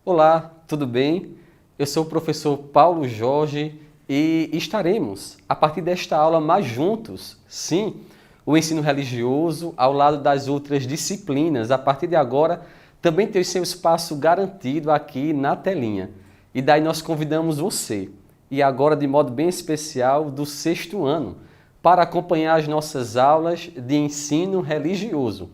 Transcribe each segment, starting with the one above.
Olá, tudo bem? Eu sou o professor Paulo Jorge e estaremos, a partir desta aula, mais juntos, sim, o ensino religioso ao lado das outras disciplinas. A partir de agora, também tem o seu espaço garantido aqui na telinha. E daí nós convidamos você, e agora de modo bem especial, do 6º ano, para acompanhar as nossas aulas de ensino religioso,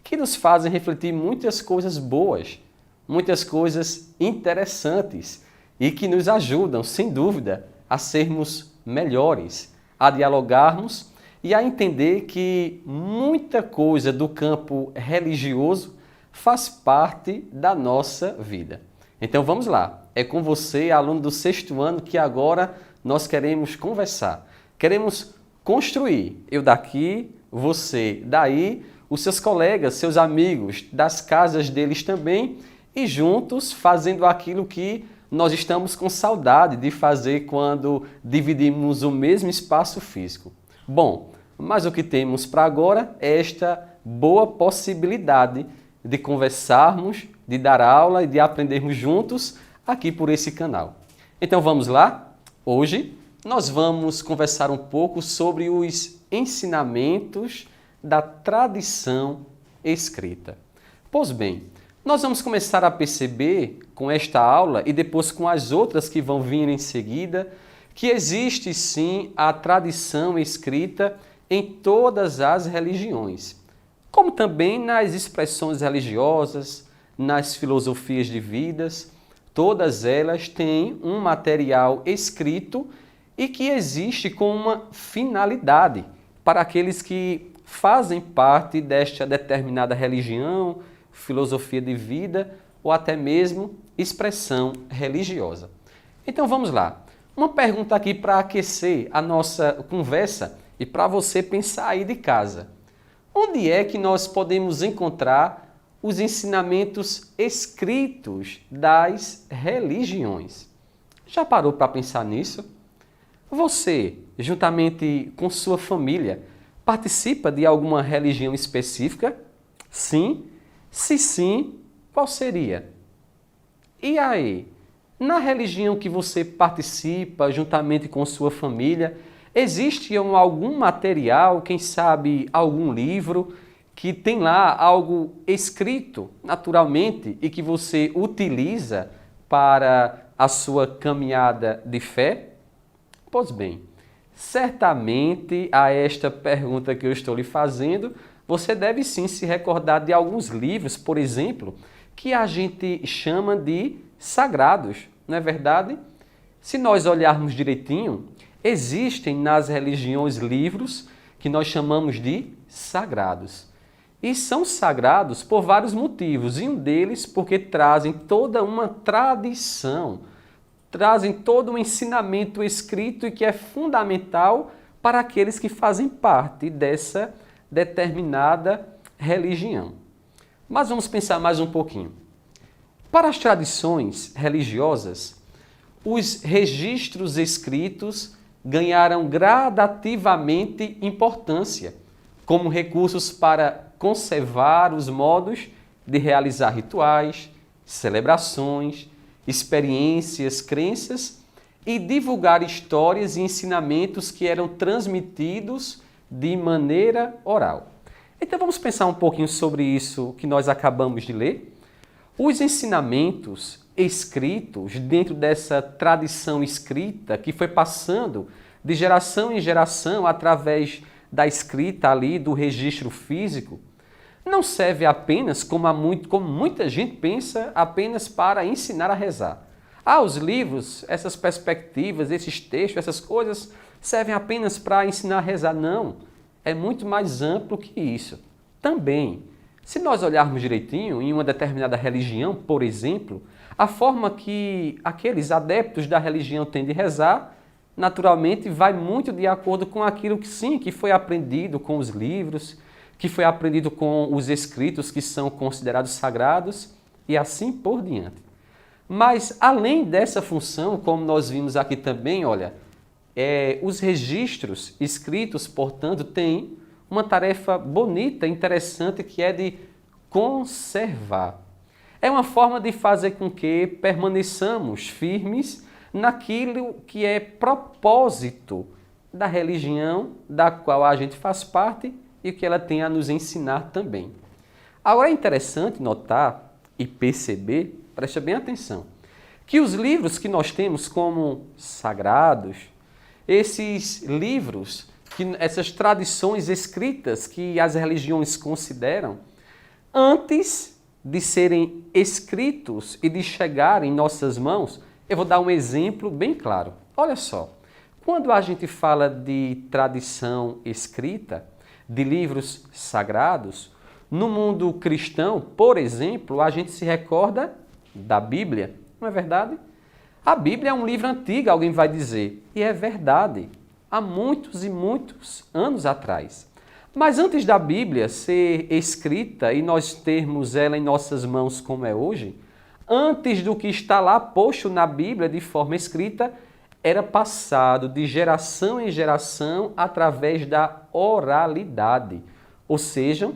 que nos fazem refletir muitas coisas boas, muitas coisas interessantes e que nos ajudam, sem dúvida, a sermos melhores, a dialogarmos e a entender que muita coisa do campo religioso faz parte da nossa vida. Então vamos lá, é com você, aluno do 6º ano, que agora nós queremos conversar, queremos construir, eu daqui, você daí, os seus colegas, seus amigos, das casas deles também, e juntos fazendo aquilo que nós estamos com saudade de fazer quando dividimos o mesmo espaço físico. Bom, mas o que temos para agora é esta boa possibilidade de conversarmos, de dar aula e de aprendermos juntos aqui por esse canal. Então vamos lá? Hoje nós vamos conversar um pouco sobre os ensinamentos da tradição escrita. Pois bem, nós vamos começar a perceber com esta aula e depois com as outras que vão vir em seguida, que existe sim a tradição escrita em todas as religiões, como também nas expressões religiosas, nas filosofias de vidas, todas elas têm um material escrito e que existe com uma finalidade para aqueles que fazem parte desta determinada religião, filosofia de vida ou até mesmo expressão religiosa. Então vamos lá. Uma pergunta aqui para aquecer a nossa conversa e para você pensar aí de casa. Onde é que nós podemos encontrar os ensinamentos escritos das religiões? Já parou para pensar nisso? Você, juntamente com sua família, participa de alguma religião específica? Sim? Se sim, qual seria? E aí, na religião que você participa juntamente com sua família, existe algum material, quem sabe algum livro, que tem lá algo escrito naturalmente e que você utiliza para a sua caminhada de fé? Pois bem, certamente a esta pergunta que eu estou lhe fazendo, você deve sim se recordar de alguns livros, por exemplo, que a gente chama de sagrados, não é verdade? Se nós olharmos direitinho, existem nas religiões livros que nós chamamos de sagrados. E são sagrados por vários motivos, e um deles porque trazem toda uma tradição, trazem todo um ensinamento escrito e que é fundamental para aqueles que fazem parte dessa determinada religião. Mas vamos pensar mais um pouquinho. Para as tradições religiosas, os registros escritos ganharam gradativamente importância como recursos para conservar os modos de realizar rituais, celebrações, experiências, crenças e divulgar histórias e ensinamentos que eram transmitidos de maneira oral. Então vamos pensar um pouquinho sobre isso que nós acabamos de ler. Os ensinamentos escritos dentro dessa tradição escrita que foi passando de geração em geração através da escrita ali, do registro físico, não serve apenas, como muita gente pensa, apenas para ensinar a rezar. Os livros, essas perspectivas, esses textos, essas coisas servem apenas para ensinar a rezar. Não, é muito mais amplo que isso. Também, se nós olharmos direitinho em uma determinada religião, por exemplo, a forma que aqueles adeptos da religião têm de rezar, naturalmente vai muito de acordo com aquilo que foi aprendido com os livros, que foi aprendido com os escritos que são considerados sagrados e assim por diante. Mas, além dessa função, como nós vimos aqui também, olha, os registros escritos, portanto, têm uma tarefa bonita, interessante, que é de conservar. É uma forma de fazer com que permaneçamos firmes naquilo que é propósito da religião da qual a gente faz parte e que ela tem a nos ensinar também. Agora é interessante notar e perceber, preste bem atenção, que os livros que nós temos como sagrados, esses livros, essas tradições escritas que as religiões consideram, antes de serem escritos e de chegarem em nossas mãos, eu vou dar um exemplo bem claro. Olha só, quando a gente fala de tradição escrita, de livros sagrados, no mundo cristão, por exemplo, a gente se recorda da Bíblia, não é verdade? A Bíblia é um livro antigo, alguém vai dizer, e é verdade, há muitos e muitos anos atrás. Mas antes da Bíblia ser escrita e nós termos ela em nossas mãos como é hoje, antes do que está lá posto na Bíblia de forma escrita, era passado de geração em geração através da oralidade. Ou seja,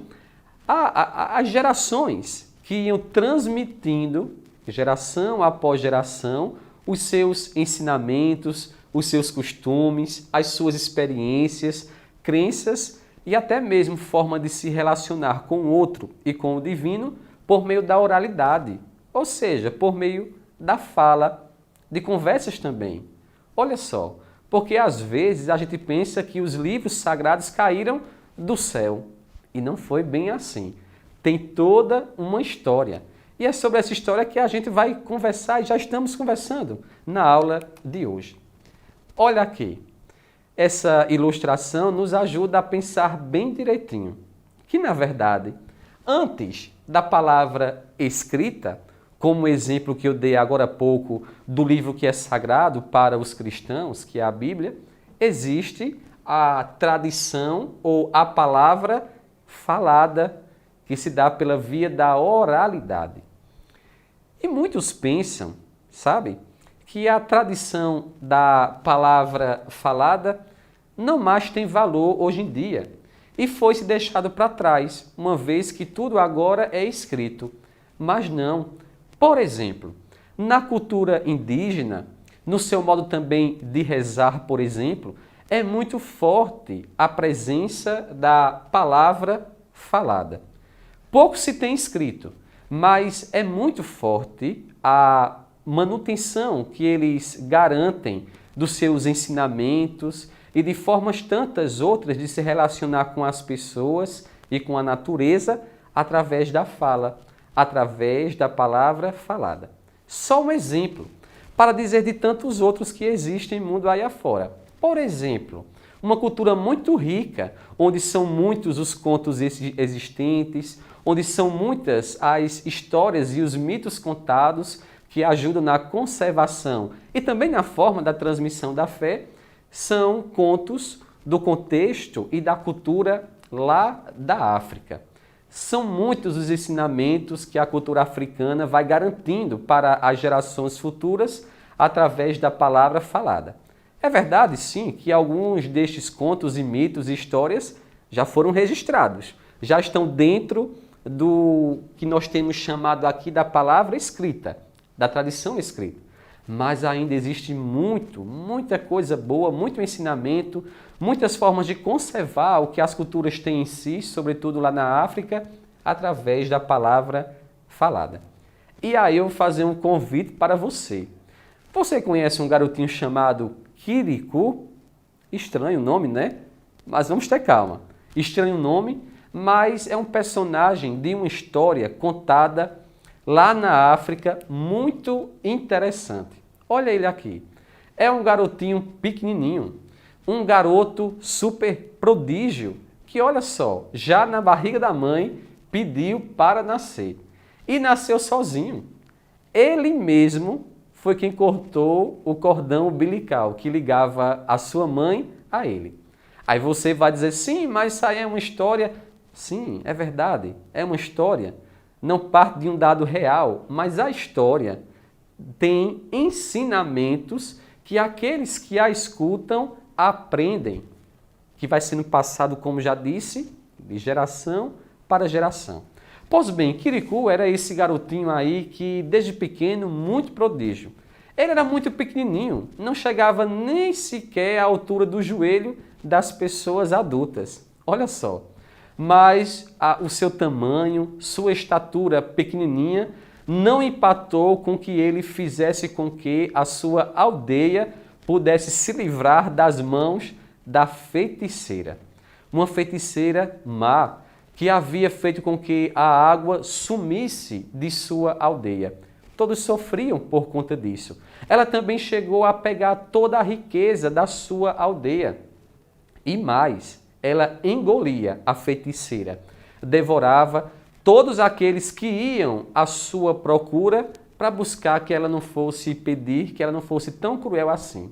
as gerações que iam transmitindo, geração após geração, os seus ensinamentos, os seus costumes, as suas experiências, crenças e até mesmo forma de se relacionar com o outro e com o divino por meio da oralidade, ou seja, por meio da fala, de conversas também. Olha só, porque às vezes a gente pensa que os livros sagrados caíram do céu e não foi bem assim. Tem toda uma história. E é sobre essa história que a gente vai conversar e já estamos conversando na aula de hoje. Olha aqui, essa ilustração nos ajuda a pensar bem direitinho que, na verdade, antes da palavra escrita, como o exemplo que eu dei agora há pouco do livro que é sagrado para os cristãos, que é a Bíblia, existe a tradição ou a palavra falada que se dá pela via da oralidade. E muitos pensam, sabe, que a tradição da palavra falada não mais tem valor hoje em dia e foi se deixado para trás, uma vez que tudo agora é escrito. Mas não. Por exemplo, na cultura indígena, no seu modo também de rezar, por exemplo, é muito forte a presença da palavra falada. Pouco se tem escrito, mas é muito forte a manutenção que eles garantem dos seus ensinamentos e de formas tantas outras de se relacionar com as pessoas e com a natureza através da fala, através da palavra falada. Só um exemplo, para dizer de tantos outros que existem no mundo aí afora. Por exemplo, uma cultura muito rica, onde são muitos os contos existentes, onde são muitas as histórias e os mitos contados que ajudam na conservação e também na forma da transmissão da fé, são contos do contexto e da cultura lá da África. São muitos os ensinamentos que a cultura africana vai garantindo para as gerações futuras através da palavra falada. É verdade, sim, que alguns destes contos e mitos e histórias já foram registrados, já estão dentro do que nós temos chamado aqui da palavra escrita, da tradição escrita. Mas ainda existe muita coisa boa, muito ensinamento, muitas formas de conservar o que as culturas têm em si, sobretudo lá na África, através da palavra falada. E aí eu vou fazer um convite para você. Você conhece um garotinho chamado Kirikou? Estranho o nome, né? Mas vamos ter calma. Estranho o nome, mas é um personagem de uma história contada lá na África, muito interessante. Olha ele aqui. É um garotinho pequenininho, um garoto super prodígio, que olha só, já na barriga da mãe pediu para nascer. E nasceu sozinho. Ele mesmo foi quem cortou o cordão umbilical que ligava a sua mãe a ele. Aí você vai dizer, sim, mas isso aí é uma história. Sim, é verdade, é uma história. Não parte de um dado real, mas a história tem ensinamentos que aqueles que a escutam aprendem, que vai sendo passado, como já disse, de geração para geração. Pois bem, Quirico era esse garotinho aí que, desde pequeno, muito prodígio. Ele era muito pequenininho, não chegava nem sequer à altura do joelho das pessoas adultas. Olha só. Mas o seu tamanho, sua estatura pequenininha, não empatou com que ele fizesse com que a sua aldeia pudesse se livrar das mãos da feiticeira. Uma feiticeira má, que havia feito com que a água sumisse de sua aldeia. Todos sofriam por conta disso. Ela também chegou a pegar toda a riqueza da sua aldeia. E mais, ela engolia a feiticeira, devorava todos aqueles que iam à sua procura para buscar que ela não fosse pedir, que ela não fosse tão cruel assim.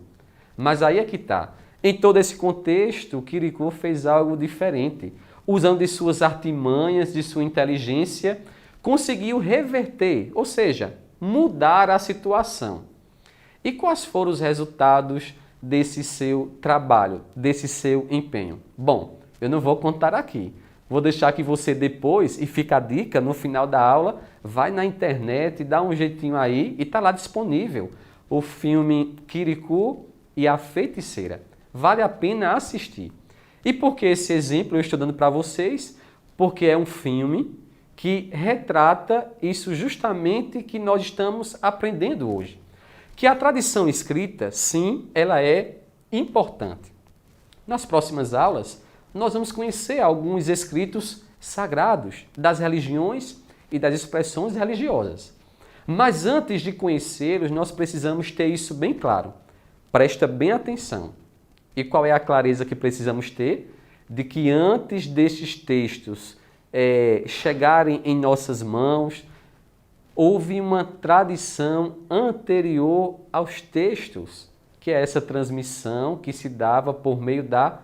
Mas aí é que está. Em todo esse contexto, Quirico fez algo diferente. Usando de suas artimanhas, de sua inteligência, conseguiu reverter, ou seja, mudar a situação. E quais foram os resultados desse seu trabalho, desse seu empenho? Bom, eu não vou contar aqui. Vou deixar que você depois, e fica a dica, no final da aula, vai na internet, dá um jeitinho aí e está lá disponível o filme Quirico e a Feiticeira. Vale a pena assistir. E por que esse exemplo eu estou dando para vocês? Porque é um filme que retrata isso justamente que nós estamos aprendendo hoje. Que a tradição escrita, sim, ela é importante. Nas próximas aulas, nós vamos conhecer alguns escritos sagrados das religiões e das expressões religiosas. Mas antes de conhecê-los, nós precisamos ter isso bem claro. Presta bem atenção. E qual é a clareza que precisamos ter? De que antes destes textos chegarem em nossas mãos, houve uma tradição anterior aos textos, que é essa transmissão que se dava por meio da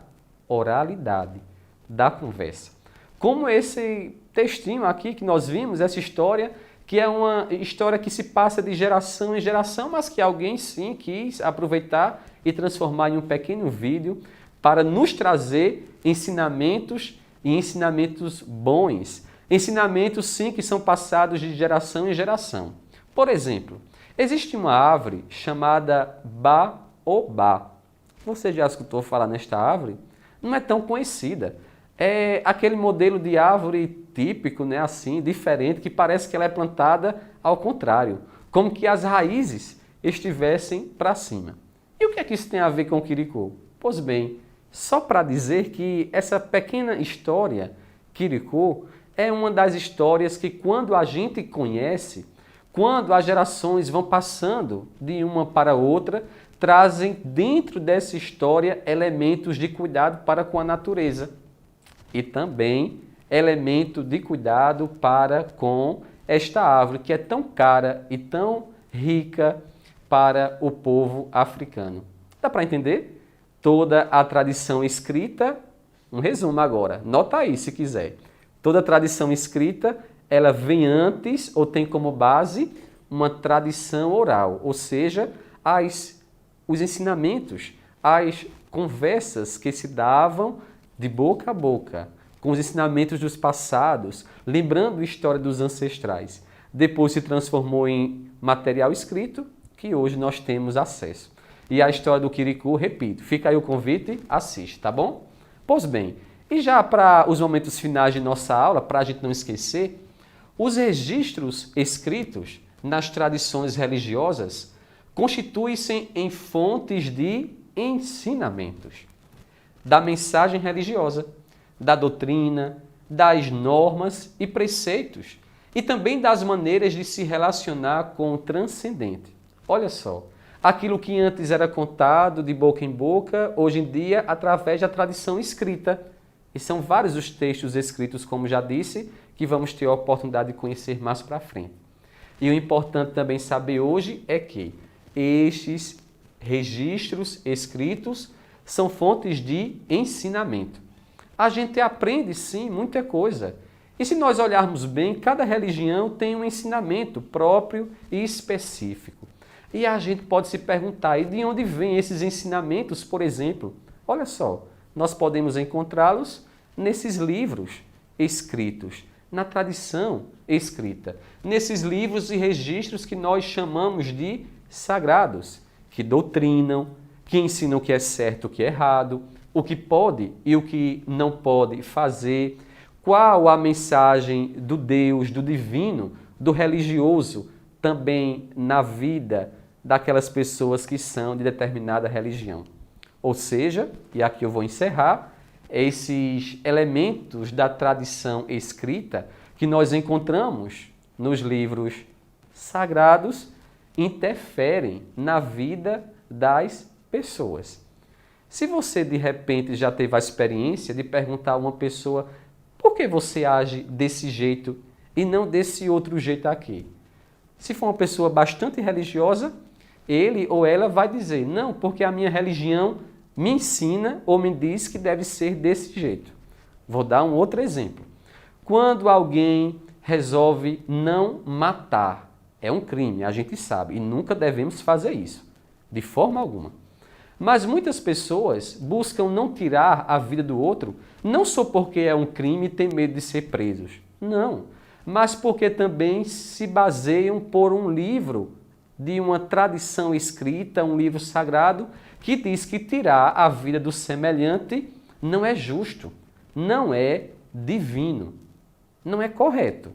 oralidade, da conversa. Como esse textinho aqui que nós vimos, essa história, que é uma história que se passa de geração em geração, mas que alguém sim quis aproveitar e transformar em um pequeno vídeo para nos trazer ensinamentos e ensinamentos bons. Ensinamentos sim que são passados de geração em geração. Por exemplo, existe uma árvore chamada baobá. Você já escutou falar nesta árvore? Não é tão conhecida. É aquele modelo de árvore típico, né, assim, diferente, que parece que ela é plantada ao contrário, como que as raízes estivessem para cima. E o que é que isso tem a ver com o Quirico? Pois bem, só para dizer que essa pequena história, Quirico, é uma das histórias que quando a gente conhece, quando as gerações vão passando de uma para outra, trazem dentro dessa história elementos de cuidado para com a natureza e também elemento de cuidado para com esta árvore que é tão cara e tão rica para o povo africano. Dá para entender? Toda a tradição escrita, um resumo agora, nota aí se quiser. Toda a tradição escrita, ela vem antes ou tem como base uma tradição oral, ou seja, os ensinamentos, as conversas que se davam de boca a boca, com os ensinamentos dos passados, lembrando a história dos ancestrais. Depois se transformou em material escrito, que hoje nós temos acesso. E a história do Quirico, repito, fica aí o convite, assiste, tá bom? Pois bem, e já para os momentos finais de nossa aula, para a gente não esquecer, os registros escritos nas tradições religiosas constituem-se em fontes de ensinamentos da mensagem religiosa, da doutrina, das normas e preceitos, e também das maneiras de se relacionar com o transcendente. Olha só, aquilo que antes era contado de boca em boca, hoje em dia, através da tradição escrita. E são vários os textos escritos, como já disse, que vamos ter a oportunidade de conhecer mais para frente. E o importante também saber hoje é que estes registros escritos são fontes de ensinamento. A gente aprende, sim, muita coisa. E se nós olharmos bem, cada religião tem um ensinamento próprio e específico. E a gente pode se perguntar, e de onde vêm esses ensinamentos, por exemplo? Olha só, nós podemos encontrá-los nesses livros escritos, na tradição escrita, nesses livros e registros que nós chamamos de sagrados, que doutrinam, que ensinam o que é certo, o que é errado, o que pode e o que não pode fazer, qual a mensagem do Deus, do divino, do religioso, também na vida daquelas pessoas que são de determinada religião. Ou seja, e aqui eu vou encerrar, esses elementos da tradição escrita que nós encontramos nos livros sagrados interferem na vida das pessoas. Se você de repente já teve a experiência de perguntar a uma pessoa por que você age desse jeito e não desse outro jeito aqui? Se for uma pessoa bastante religiosa, ele ou ela vai dizer, não, porque a minha religião me ensina ou me diz que deve ser desse jeito. Vou dar um outro exemplo. Quando alguém resolve não matar, é um crime, a gente sabe, e nunca devemos fazer isso, de forma alguma. Mas muitas pessoas buscam não tirar a vida do outro, não só porque é um crime e tem medo de ser presos, não, mas porque também se baseiam por um livro de uma tradição escrita, um livro sagrado, que diz que tirar a vida do semelhante não é justo, não é divino, não é correto,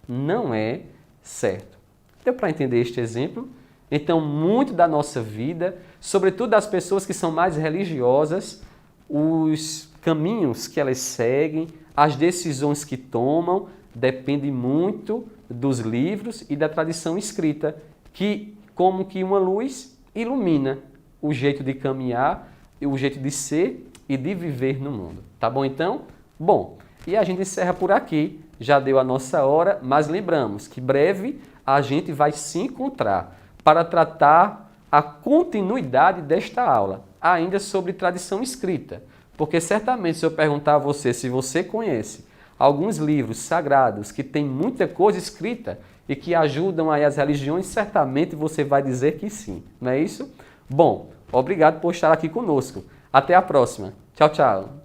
não é certo. Deu para entender este exemplo? Então, muito da nossa vida, sobretudo das pessoas que são mais religiosas, os caminhos que elas seguem, as decisões que tomam, dependem muito dos livros e da tradição escrita, que, como que uma luz, ilumina o jeito de caminhar, o jeito de ser e de viver no mundo. Tá bom, então? Bom, e a gente encerra por aqui. Já deu a nossa hora, mas lembramos que breve a gente vai se encontrar para tratar a continuidade desta aula, ainda sobre tradição escrita. Porque certamente se eu perguntar a você se você conhece alguns livros sagrados que têm muita coisa escrita e que ajudam aí as religiões, certamente você vai dizer que sim, não é isso? Bom, obrigado por estar aqui conosco. Até a próxima. Tchau, tchau.